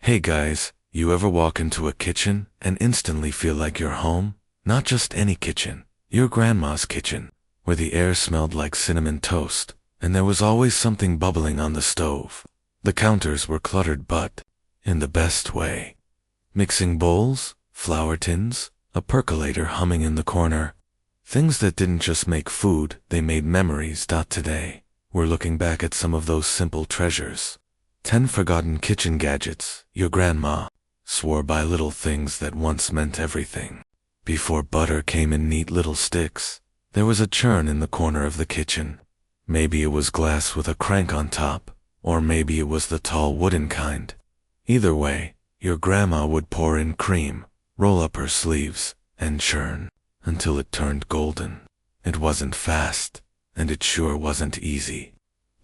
Hey guys, you ever walk into a kitchen and instantly feel like you're home? Not just any kitchen, your grandma's kitchen, where the air smelled like cinnamon toast, and there was always something bubbling on the stove. The counters were cluttered but in the best way. Mixing bowls, flour tins, a percolator humming in the corner. Things that didn't just make food, they made memories. Today, we're looking back at some of those simple treasures. 10 forgotten kitchen gadgets your grandma swore by, little things that once meant everything. Before butter came in neat little sticks, there was a churn in the corner of the kitchen. Maybe it was glass with a crank on top, or maybe it was the tall wooden kind. Either way, your grandma would pour in cream, roll up her sleeves, and churn until it turned golden. It wasn't fast, and it sure wasn't easy.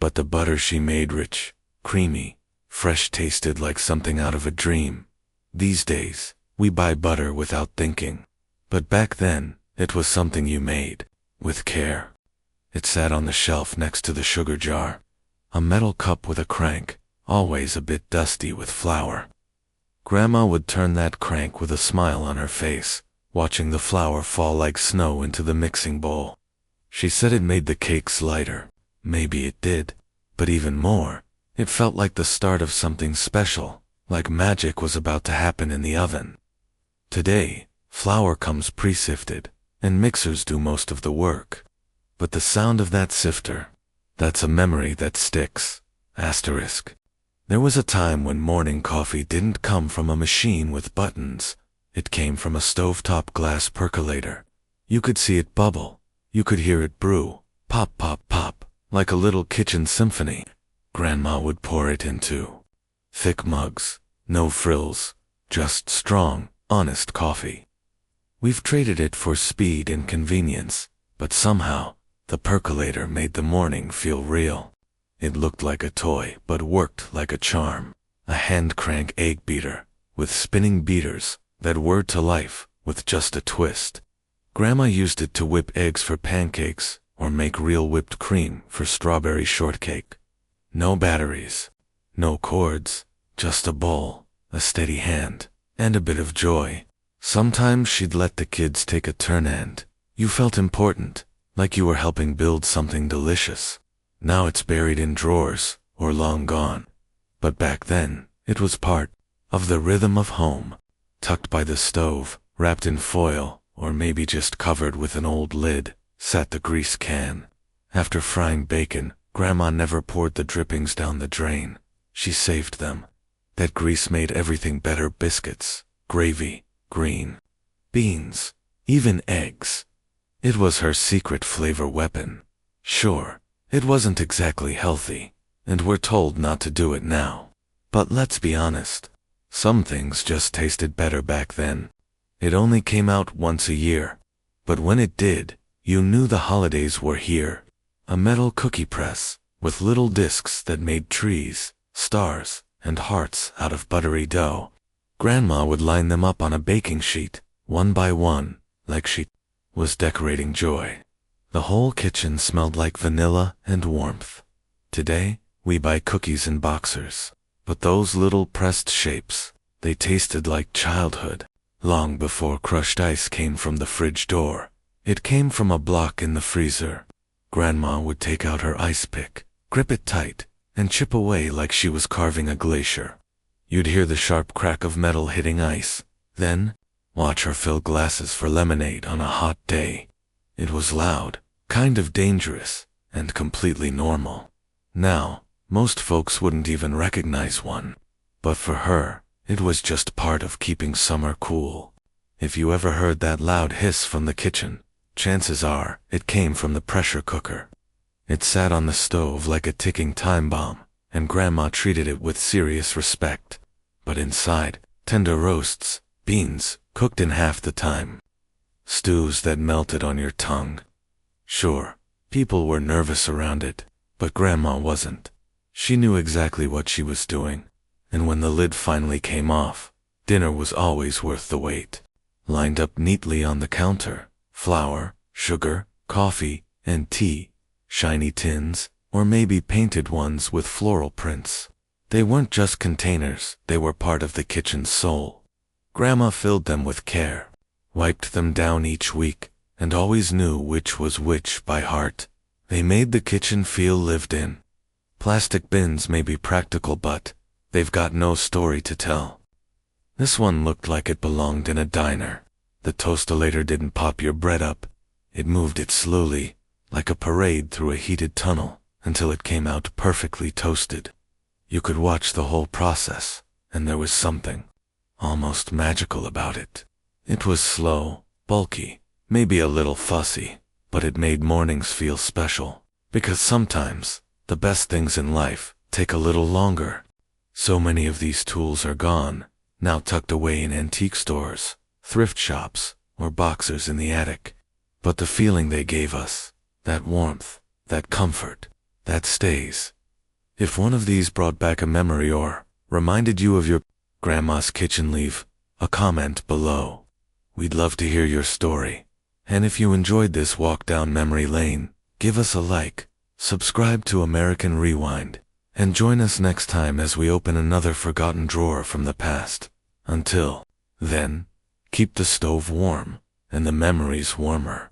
But the butter she made, rich, creamy, fresh, tasted like something out of a dream. These days, we buy butter without thinking. But back then, it was something you made with care. It sat on the shelf next to the sugar jar, a metal cup with a crank, always a bit dusty with flour. Grandma would turn that crank with a smile on her face, watching the flour fall like snow into the mixing bowl. She said it made the cakes lighter. Maybe it did, but even more, it felt like the start of something special, like magic was about to happen in the oven. Today, flour comes pre-sifted, and mixers do most of the work. But the sound of that sifter, that's a memory that sticks. Asterisk. There was a time when morning coffee didn't come from a machine with buttons. It came from a stovetop glass percolator. You could see it bubble. You could hear it brew. Pop, pop, pop, like a little kitchen symphony. Grandma would pour it into thick mugs, no frills, just strong, honest coffee. We've traded it for speed and convenience, but somehow, the percolator made the morning feel real. It looked like a toy, but worked like a charm. A hand-crank egg beater, with spinning beaters that whirred to life with just a twist. Grandma used it to whip eggs for pancakes, or make real whipped cream for strawberry shortcake. No batteries, no cords, just a bowl, a steady hand, and a bit of joy. Sometimes she'd let the kids take a turn and you felt important, like you were helping build something delicious. Now it's buried in drawers, or long gone. But back then, it was part of the rhythm of home, tucked by the stove, wrapped in foil, or maybe just covered with an old lid, sat the grease can. After frying bacon, Grandma never poured the drippings down the drain. She saved them. That grease made everything better: biscuits, gravy, green beans, even eggs. It was her secret flavor weapon. Sure, it wasn't exactly healthy, and we're told not to do it now. But let's be honest, some things just tasted better back then. It only came out once a year, but when it did, you knew the holidays were here. A metal cookie press, with little discs that made trees, stars, and hearts out of buttery dough. Grandma would line them up on a baking sheet, one by one, like she was decorating joy. The whole kitchen smelled like vanilla and warmth. Today, we buy cookies in boxers, but those little pressed shapes, they tasted like childhood. Long before crushed ice came from the fridge door, it came from a block in the freezer. Grandma would take out her ice pick, grip it tight, and chip away like she was carving a glacier. You'd hear the sharp crack of metal hitting ice, then watch her fill glasses for lemonade on a hot day. It was loud, kind of dangerous, and completely normal. Now, most folks wouldn't even recognize one. But for her, it was just part of keeping summer cool. If you ever heard that loud hiss from the kitchen, chances are it came from the pressure cooker. It sat on the stove like a ticking time bomb, and Grandma treated it with serious respect. But inside, tender roasts, beans, cooked in half the time. Stews that melted on your tongue. Sure, people were nervous around it, but Grandma wasn't. She knew exactly what she was doing, and when the lid finally came off, dinner was always worth the wait. Lined up neatly on the counter, flour, sugar, coffee, and tea, shiny tins, or maybe painted ones with floral prints. They weren't just containers, they were part of the kitchen's soul. Grandma filled them with care, wiped them down each week, and always knew which was which by heart. They made the kitchen feel lived in. Plastic bins may be practical, but they've got no story to tell. This one looked like it belonged in a diner. The toastolator didn't pop your bread up. It moved it slowly, like a parade through a heated tunnel, until it came out perfectly toasted. You could watch the whole process, and there was something almost magical about it. It was slow, bulky, maybe a little fussy, but it made mornings feel special, because sometimes the best things in life take a little longer. So many of these tools are gone, now tucked away in antique stores, thrift shops, or boxers in the attic. But the feeling they gave us, that warmth, that comfort, that stays. If one of these brought back a memory or reminded you of your grandma's kitchen, leave a comment below. We'd love to hear your story. And if you enjoyed this walk down memory lane, give us a like, subscribe to American Rewind, and join us next time as we open another forgotten drawer from the past. Until then, keep the stove warm and the memories warmer.